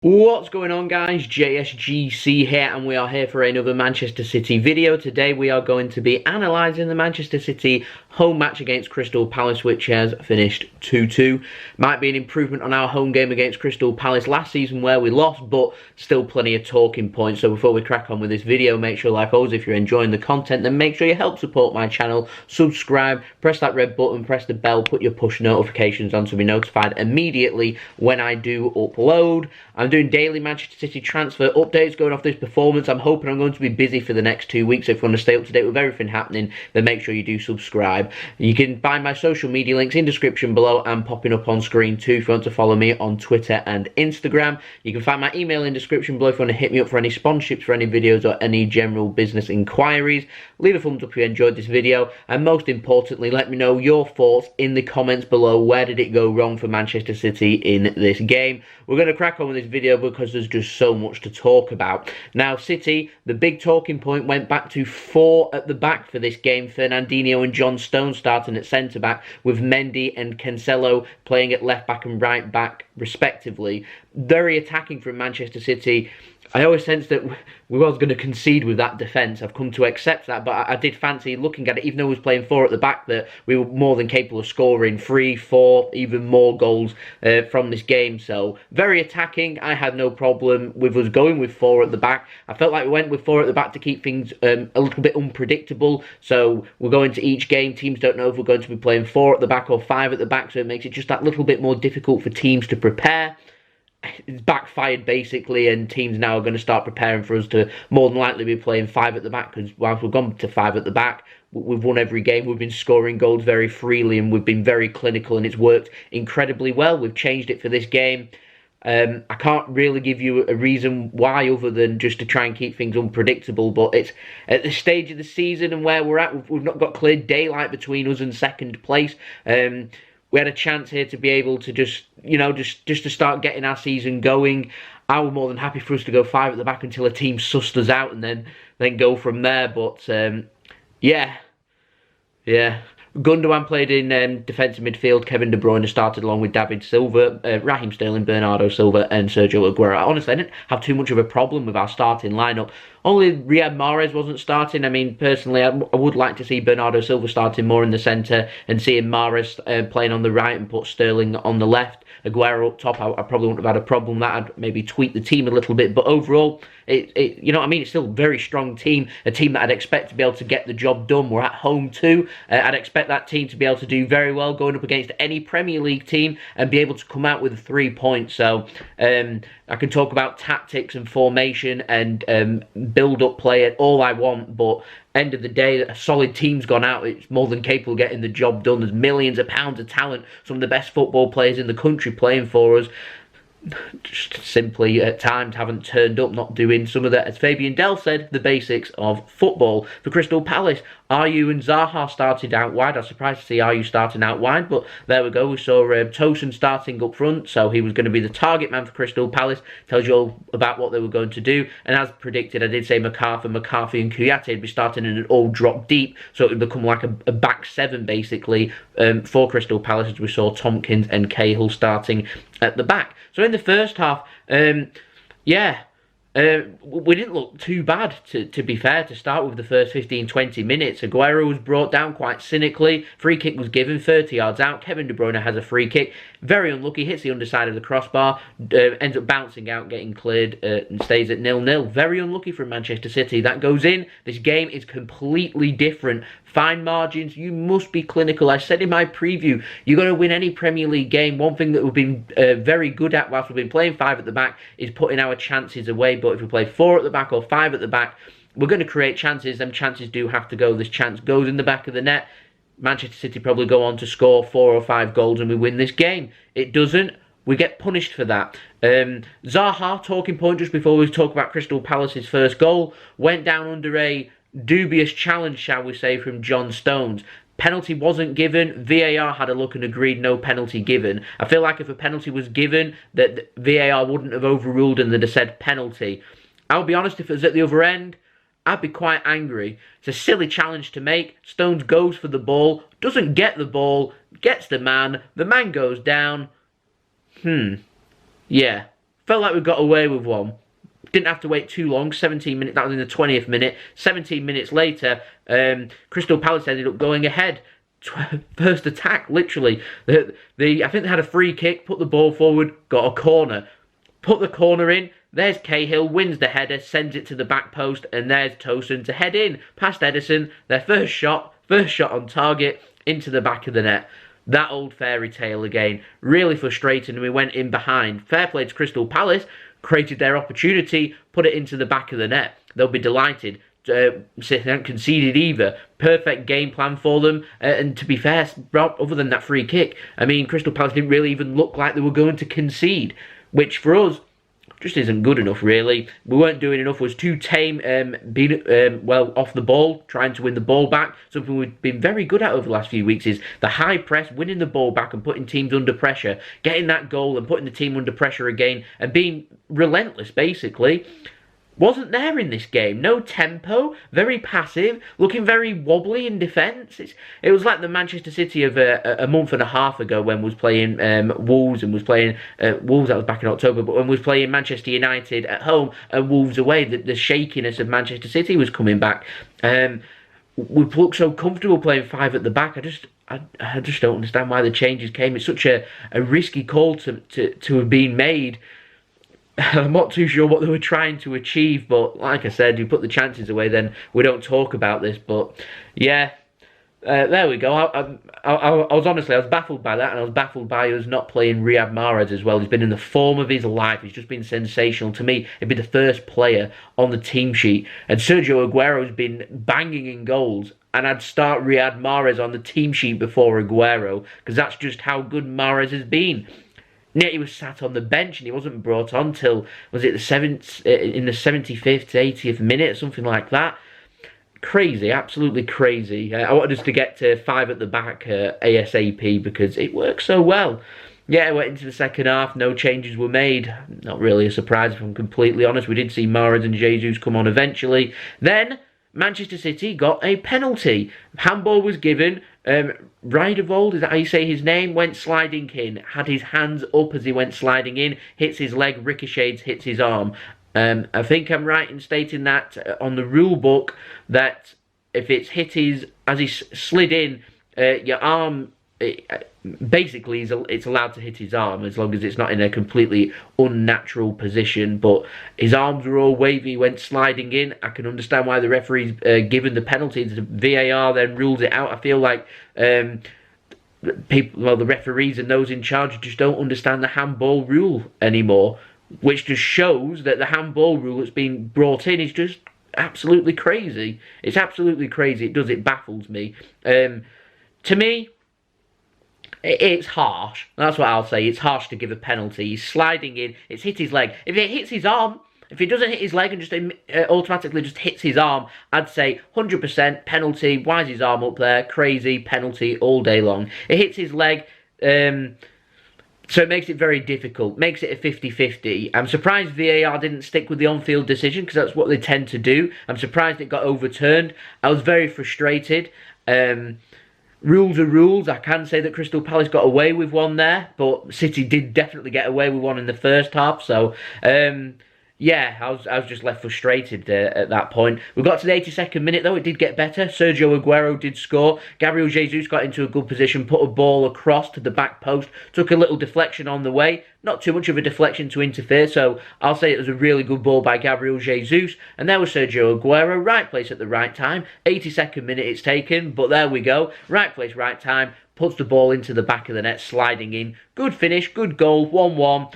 What's going on, guys? JSGC here, and we are here for another Manchester City video. Today we are going to be analysing the Manchester City home match against Crystal Palace, which has finished 2-2. Might be an improvement on our home game against Crystal Palace last season where we lost, but still plenty of talking points. So before we crack on with this video, make sure, like always, if you're enjoying the content, then make sure you help support my channel, subscribe, press that red button, press the bell, put your push notifications on to be notified immediately when I do upload. I'm doing daily Manchester City transfer updates going off this performance. I'm hoping I'm going to be busy for the next 2 weeks. If you want to stay up to date with everything happening, then make sure you do subscribe. You can find my social media links in description below and popping up on screen too if you want to follow me on Twitter and Instagram. You can find my email in description below if you want to hit me up for any sponsorships for any videos or any general business inquiries. Leave a thumbs up if you enjoyed this video, and most importantly, let me know your thoughts in the comments below. Where did it go wrong for Manchester City in this game? We're going to crack on with this video because there's just so much to talk about. Now, City, the big talking point went back to 4 at the back for this game. Fernandinho and John Stones starting at centre-back, with Mendy and Cancelo playing at left-back and right-back, respectively. Very attacking from Manchester City. I always sensed that we was going to concede with that defence. I've come to accept that, but I did fancy looking at it, even though we was playing 4 at the back, that we were more than capable of scoring 3, 4, even more goals from this game. So, very attacking. I had no problem with us going with 4 at the back. I felt like we went with 4 at the back to keep things a little bit unpredictable. So, we're going to each game. Teams don't know if we're going to be playing 4 at the back or 5 at the back, so it makes it just that little bit more difficult for teams to prepare. It's backfired basically, and teams now are going to start preparing for us to more than likely be playing 5 at the back, because whilst we've gone to 5 at the back, we've won every game. We've been scoring goals very freely, and we've been very clinical, and it's worked incredibly well. We've changed it for this game. I can't really give you a reason why other than just to try and keep things unpredictable, but it's at the stage of the season and where we're at, we've not got clear daylight between us and second place. We had a chance here to be able to just to start getting our season going. I was more than happy for us to go 5 at the back until a team sussed us out and then go from there. But yeah. Gundogan played in defensive midfield. Kevin De Bruyne started along with David Silva, Raheem Sterling, Bernardo Silva and Sergio Aguero. Honestly, I didn't have too much of a problem with our starting lineup. Only Riyad Mahrez wasn't starting. I mean, personally, I would like to see Bernardo Silva starting more in the centre and seeing Mahrez playing on the right and put Sterling on the left. Aguero up top, I probably wouldn't have had a problem with that. I'd maybe tweak the team a little bit, but overall, you know what I mean? It's still a very strong team, a team that I'd expect to be able to get the job done. We're at home too. I'd expect that team to be able to do very well going up against any Premier League team and be able to come out with 3 points. So I can talk about tactics and formation and build-up play all I want, but end of the day, a solid team's gone out. It's more than capable of getting the job done. There's millions of pounds of talent, some of the best football players in the country playing for us. Just simply at times haven't turned up, not doing some of that, as Fabian Dell said, the basics of football. For Crystal Palace, Ayew and Zaha started out wide. I was surprised to see Ayew starting out wide, but there we go. We saw Tosun starting up front, so he was going to be the target man for Crystal Palace. Tells you all about what they were going to do. And as predicted, I did say McCarthy and Kouyaté would be starting in an all drop deep, so it would become like a back 7 basically for Crystal Palace, as we saw Tompkins and Cahill starting at the back. So in the first half, we didn't look too bad, to be fair, to start with the first 15-20 minutes. Aguero was brought down quite cynically. Free kick was given 30 yards out. Kevin De Bruyne has a free kick. Very unlucky, hits the underside of the crossbar, ends up bouncing out, getting cleared, and stays at 0-0. Very unlucky from Manchester City. That goes in. This game is completely different. Fine margins. You must be clinical. I said in my preview, you're going to win any Premier League game. One thing that we've been very good at whilst we've been playing 5 at the back is putting our chances away. But if we play 4 at the back or 5 at the back, we're going to create chances. Them chances do have to go. This chance goes in the back of the net. Manchester City probably go on to score 4 or 5 goals and we win this game. It doesn't. We get punished for that. Zaha, talking point just before we talk about Crystal Palace's first goal, went down under a dubious challenge, shall we say, from John Stones. Penalty wasn't given. VAR had a look and agreed no penalty given. I feel like if a penalty was given, that VAR wouldn't have overruled and they'd have said penalty. I'll be honest, if it was at the other end, I'd be quite angry. It's a silly challenge to make. Stones goes for the ball, doesn't get the ball, gets the man goes down. Yeah. Felt like we got away with one. Didn't have to wait too long, 17 minutes, that was in the 20th minute. 17 minutes later, Crystal Palace ended up going ahead. First attack, literally. I think they had a free kick, put the ball forward, got a corner. Put the corner in, there's Cahill, wins the header, sends it to the back post, and there's Tosun to head in, past Edison, their first shot on target, into the back of the net. That old fairy tale again. Really frustrating, and we went in behind. Fair play to Crystal Palace, created their opportunity, put it into the back of the net. They'll be delighted. They haven't conceded either. Perfect game plan for them, and to be fair, other than that free kick, I mean, Crystal Palace didn't really even look like they were going to concede, which for us just isn't good enough, really. We weren't doing enough, was too tame, being off the ball, trying to win the ball back. Something we've been very good at over the last few weeks is the high press, winning the ball back and putting teams under pressure, getting that goal and putting the team under pressure again, and being relentless, basically. Wasn't there in this game. No tempo, very passive, looking very wobbly in defence. It was like the Manchester City of a month and a half ago when we was playing Wolves, and was playing Wolves, that was back in October, but when we was playing Manchester United at home and Wolves away, the shakiness of Manchester City was coming back. We looked so comfortable playing five at the back. I just don't understand why the changes came. It's such a risky call to have been made. I'm not too sure what they were trying to achieve, but like I said, you put the chances away, then we don't talk about this. But yeah, there we go. I was baffled by that, and I was baffled by us not playing Riyad Mahrez as well. He's been in the form of his life. He's just been sensational. To me, he'd be the first player on the team sheet, and Sergio Aguero's been banging in goals, and I'd start Riyad Mahrez on the team sheet before Aguero, because that's just how good Mahrez has been. Yet he was sat on the bench and he wasn't brought on till, was it in the 75th to 80th minute, something like that. Crazy, absolutely crazy. I wanted us to get to five at the back ASAP because it works so well. Yeah, I went into the second half, no changes were made. Not really a surprise if I'm completely honest. We did see Mahrez and Jesus come on eventually. Then Manchester City got a penalty. Handball was given. Ridevold, is that how you say his name? Went sliding in, had his hands up as he went sliding in, hits his leg, ricochets, hits his arm. I think I'm right in stating that on the rule book that if it's hit as he slid in, your arm, basically it's allowed to hit his arm as long as it's not in a completely unnatural position. But his arms were all wavy, went sliding in. I can understand why the referee's given the penalty. The VAR then rules it out. I feel like the referees and those in charge just don't understand the handball rule anymore, which just shows that the handball rule that's been brought in is just absolutely crazy. It's absolutely crazy. It baffles me. To me, it's harsh. That's what I'll say. It's harsh to give a penalty. He's sliding in. It's hit his leg. If it hits his arm, if he doesn't hit his leg and just automatically just hits his arm, I'd say 100% penalty. Why is his arm up there? Crazy, penalty all day long. It hits his leg, so it makes it very difficult. Makes it a 50-50. I'm surprised VAR didn't stick with the on-field decision because that's what they tend to do. I'm surprised it got overturned. I was very frustrated. Rules are rules. I can say that Crystal Palace got away with one there, but City did definitely get away with one in the first half. So, yeah, I was just left frustrated at that point. We got to the 82nd minute, though. It did get better. Sergio Aguero did score. Gabriel Jesus got into a good position, put a ball across to the back post, took a little deflection on the way. Not too much of a deflection to interfere, so I'll say it was a really good ball by Gabriel Jesus. And there was Sergio Aguero, right place at the right time. 82nd minute it's taken, but there we go. Right place, right time. Puts the ball into the back of the net, sliding in. Good finish, good goal, 1-1.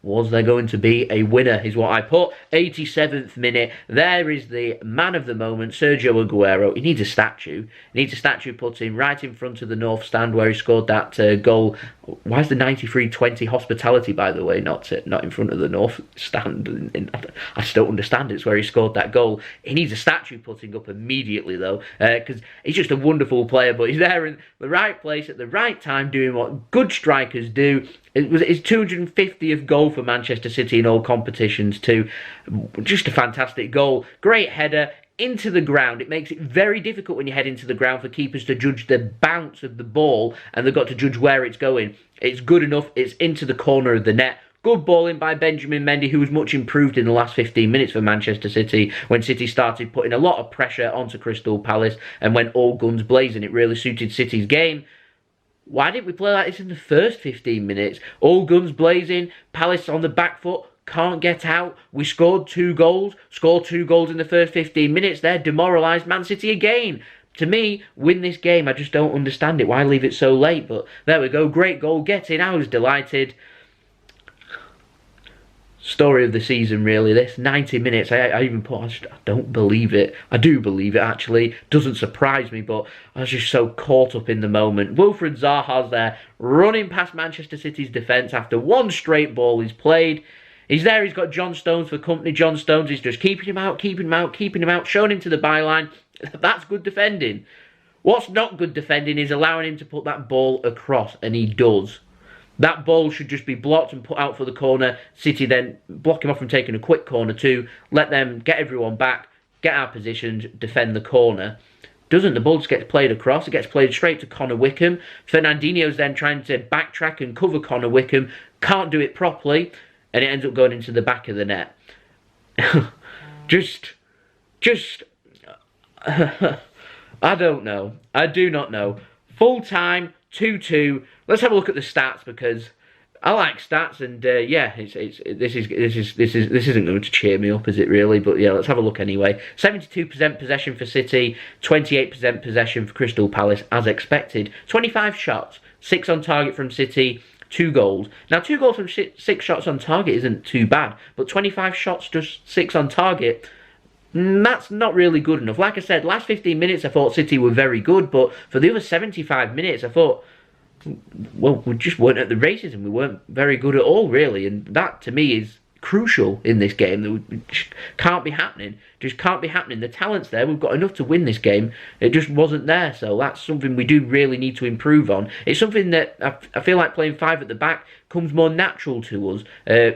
Was there going to be a winner, is what I put. 87th minute. There is the man of the moment, Sergio Aguero. He needs a statue. He needs a statue put in right in front of the North Stand where he scored that goal. Why is the 93-20 hospitality, by the way, not in front of the North Stand? I just don't understand. It's where he scored that goal. He needs a statue putting up immediately, though, because he's just a wonderful player, but he's there in the right place at the right time doing what good strikers do. It was his 250th goal for Manchester City in all competitions too. Just a fantastic goal. Great header into the ground. It makes it very difficult when you head into the ground for keepers to judge the bounce of the ball, and they've got to judge where it's going. It's good enough. It's into the corner of the net. Good ball in by Benjamin Mendy, who was much improved in the last 15 minutes for Manchester City when City started putting a lot of pressure onto Crystal Palace and went all guns blazing. It really suited City's game. Why didn't we play like this in the first 15 minutes? All guns blazing, Palace on the back foot, can't get out. We scored 2 goals in the first 15 minutes there, demoralised Man City again. To me, win this game, I just don't understand it. Why leave it so late? But there we go, great goal getting. I was delighted. Story of the season, really, this 90 minutes. I even put, I don't believe it. I do believe it, actually. Doesn't surprise me, but I was just so caught up in the moment. Wilfried Zaha's there, running past Manchester City's defence after one straight ball he's played. He's there, he's got John Stones for company. John Stones is just keeping him out, showing him to the byline. That's good defending. What's not good defending is allowing him to put that ball across, and he does. That ball should just be blocked and put out for the corner. City then block him off from taking a quick corner too. Let them get everyone back, get our positions, defend the corner. Doesn't. The ball just gets played across. It gets played straight to Connor Wickham. Fernandinho's then trying to backtrack and cover Connor Wickham. Can't do it properly. And it ends up going into the back of the net. I don't know. I do not know. Full time, 2-2. Let's have a look at the stats, because I like stats, and yeah, this isn't going to cheer me up, is it really? But yeah, let's have a look anyway. 72% possession for City, 28% possession for Crystal Palace, as expected. 25 shots, 6 on target from City, 2 goals. Now, 2 goals from 6 shots on target isn't too bad, but 25 shots, just 6 on target, that's not really good enough. Like I said, last 15 minutes I thought City were very good, but for the other 75 minutes I thought, well, we just weren't at the races and we weren't very good at all, really. And that, to me, is crucial in this game. That just can't be happening. Just can't be happening. The talent's there. We've got enough to win this game. It just wasn't there. So that's something we do really need to improve on. It's something that I feel like playing 5 at the back comes more natural to us.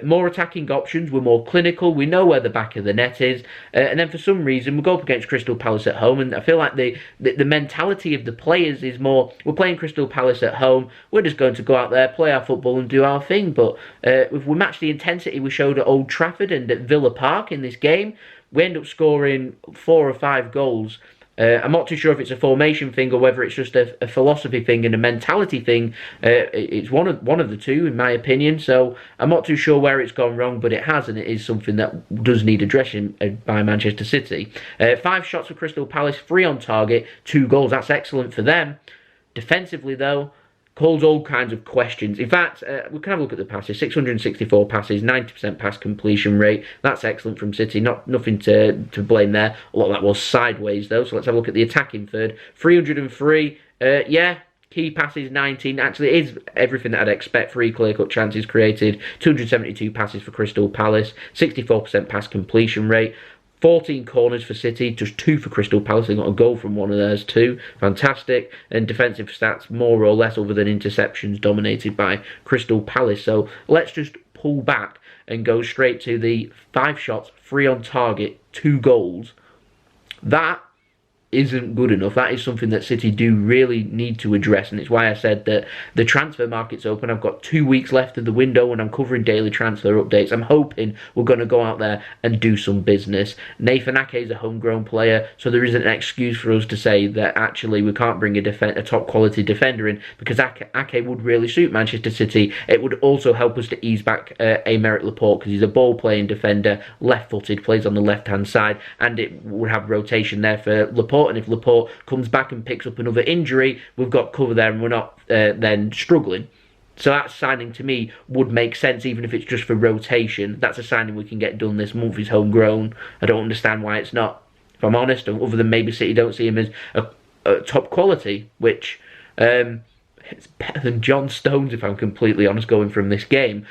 More attacking options. We're more clinical. We know where the back of the net is. And then for some reason, we go up against Crystal Palace at home. And I feel like the mentality of the players is more, we're playing Crystal Palace at home. We're just going to go out there, play our football and do our thing. But if we match the intensity we showed at Old Trafford and at Villa Park in this game, we end up scoring 4 or 5 goals. I'm not too sure if it's a formation thing or whether it's just a philosophy thing and a mentality thing. It's one of the two, in my opinion. So I'm not too sure where it's gone wrong, but it has, and it is something that does need addressing by Manchester City. 5 shots for Crystal Palace, 3 on target, 2 goals. That's excellent for them. Defensively, though, calls all kinds of questions. In fact, we can have a look at the passes. 664 passes, 90% pass completion rate. That's excellent from City. Nothing to blame there. A lot of that was sideways, though. So let's have a look at the attacking third. 303. Yeah. Key passes, 19. Actually, it is everything that I'd expect. 3 clear-cut chances created. 272 passes for Crystal Palace. 64% pass completion rate. 14 corners for City, just 2 for Crystal Palace. They got a goal from one of theirs too. Fantastic. And defensive stats, more or less, other than interceptions, dominated by Crystal Palace. So let's just pull back and go straight to the 5 shots, 3 on target, 2 goals. That isn't good enough. That is something that City do really need to address, and it's why I said that the transfer market's open. I've got 2 weeks left of the window and I'm covering daily transfer updates. I'm hoping we're going to go out there and do some business. Nathan Ake is a homegrown player, so there isn't an excuse for us to say that actually we can't bring a top quality defender in, because Ake would really suit Manchester City. It would also help us to ease back Aymeric Laporte, because he's a ball playing defender, left-footed, plays on the left hand side, and it would have rotation there for Laporte. And if Laporte comes back and picks up another injury, we've got cover there and we're not then struggling. So that signing, to me, would make sense, even if it's just for rotation. That's a signing we can get done this month. He's homegrown. I don't understand why it's not, if I'm honest, other than maybe City don't see him as a top quality, which it's better than John Stones, if I'm completely honest, going from this game.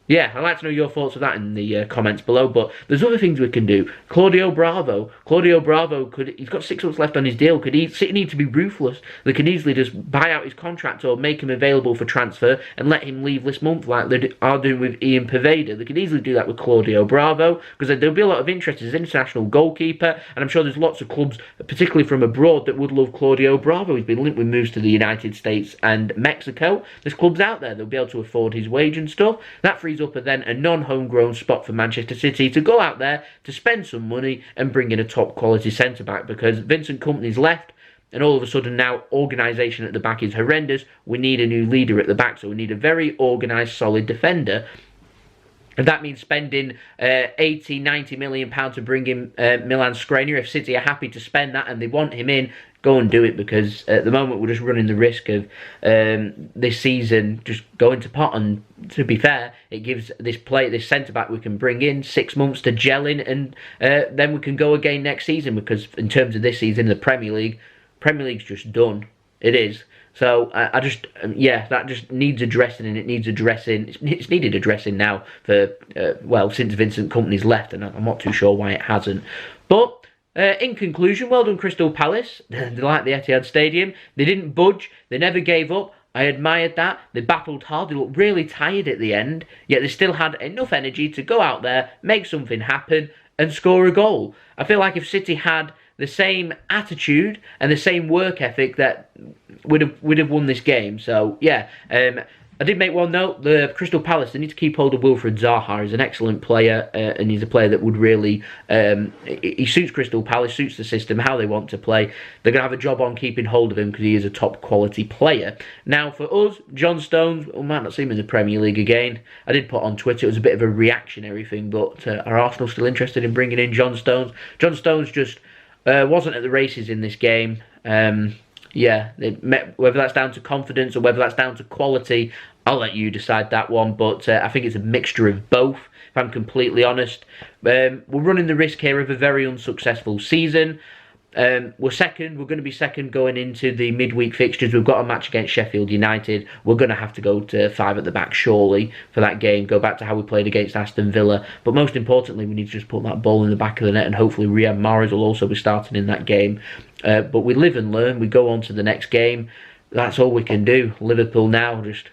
Yeah, I'd like to know your thoughts of that in the comments below, but there's other things we can do. Claudio Bravo, he's got 6 months left on his deal. City need to be ruthless. They can easily just buy out his contract or make him available for transfer and let him leave this month like they are doing with Ian Poveda. They could easily do that with Claudio Bravo, because there'll be a lot of interest as an international goalkeeper, and I'm sure there's lots of clubs, particularly from abroad, that would love Claudio Bravo. He's been linked with moves to the United States and Mexico. There's clubs out there that'll be able to afford his wage and stuff. That frees frees up then a non-homegrown spot for Manchester City to go out there to spend some money and bring in a top quality centre-back, because Vincent Kompany's left, and all of a sudden now organisation at the back is horrendous. We need a new leader at the back, so we need a very organised, solid defender. And that means spending 80, 90 million pounds to bring in Milan Skriniar. If City are happy to spend that and they want him in, go and do it, because at the moment we're just running the risk of this season just going to pot. And to be fair, it gives this centre-back we can bring in 6 months to gel in, and then we can go again next season, because in terms of this season, the Premier League's just done. It is. So I just, that just needs addressing, and it needs addressing. It's needed addressing now for, since Vincent Kompany's left, and I'm not too sure why it hasn't. But in conclusion, well done Crystal Palace. They like the Etihad Stadium. They didn't budge. They never gave up. I admired that. They battled hard. They looked really tired at the end, yet they still had enough energy to go out there, make something happen, and score a goal. I feel like if City had the same attitude and the same work ethic, that would have won this game. So yeah, I did make one note: the Crystal Palace, they need to keep hold of Wilfried Zaha. He's an excellent player, and he's a player that would really he suits Crystal Palace, suits the system, how they want to play. They're gonna have a job on keeping hold of him, because he is a top quality player. Now for us, John Stones, we might not see him in the Premier League again. I did put on Twitter, it was a bit of a reactionary thing, but are Arsenal still interested in bringing in John Stones? John Stones just wasn't at the races in this game. Whether that's down to confidence or whether that's down to quality, I'll let you decide that one. But I think it's a mixture of both, if I'm completely honest. We're running the risk here of a very unsuccessful season. We're second. We're going to be second going into the midweek fixtures. We've got a match against Sheffield United. We're going to have to go to 5 at the back, surely, for that game. Go back to how we played against Aston Villa. But most importantly, we need to just put that ball in the back of the net, and hopefully Riyad Mahrez will also be starting in that game. But we live and learn. We go on to the next game. That's all we can do. Liverpool now, just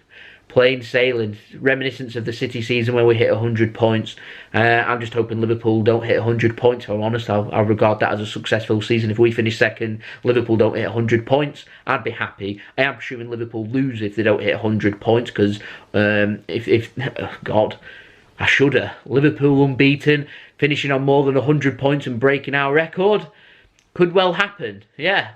plain sailing, reminiscence of the City season where we hit 100 points. I'm just hoping Liverpool don't hit 100 points. If I'm honest, I'll regard that as a successful season. If we finish second, Liverpool don't hit 100 points, I'd be happy. I am assuming Liverpool lose if they don't hit 100 points, because God, I shudder. Liverpool unbeaten, finishing on more than 100 points and breaking our record, could well happen. Yeah.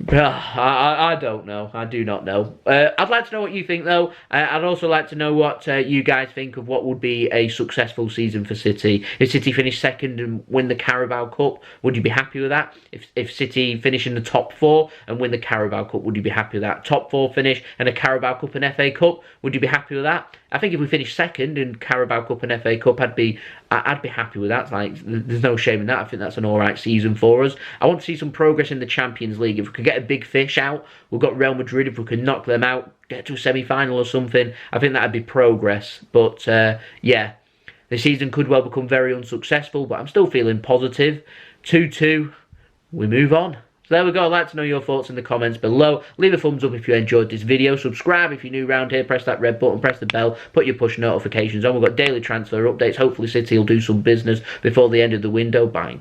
I don't know. I do not know. I'd like to know what you think, though. I'd also like to know what you guys think of what would be a successful season for City. If City finish second and win the Carabao Cup, would you be happy with that? If City finish in the top 4 and win the Carabao Cup, would you be happy with that? Top 4 finish and a Carabao Cup and FA Cup, would you be happy with that? I think if we finish second in Carabao Cup and FA Cup, I'd be happy with that. Like, there's no shame in that. I think that's an alright season for us. I want to see some progress in the Champions League. If we could get a big fish out, we've got Real Madrid. If we can knock them out, get to a semi-final or something, I think that'd be progress. But yeah, the season could well become very unsuccessful, but I'm still feeling positive. 2-2, we move on. So there we go. I'd like to know your thoughts in the comments below. Leave a thumbs up if you enjoyed this video. Subscribe if you're new around here. Press that red button. Press the bell. Put your push notifications on. We've got daily transfer updates. Hopefully City will do some business before the end of the window. By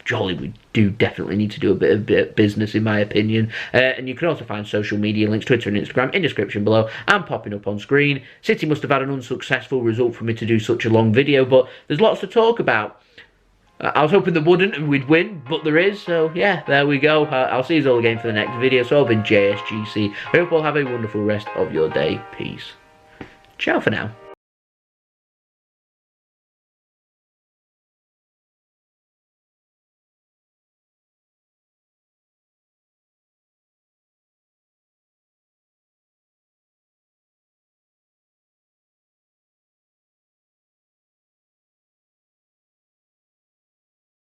jolly, we do definitely need to do a bit of business, in my opinion. And you can also find social media links, Twitter and Instagram, in description below and popping up on screen. City must have had an unsuccessful result for me to do such a long video, but there's lots to talk about. I was hoping there wouldn't and we'd win, but there is, so yeah, there we go. I'll see you all again for the next video. So I've been JSGC. I hope you all have a wonderful rest of your day. Peace. Ciao for now.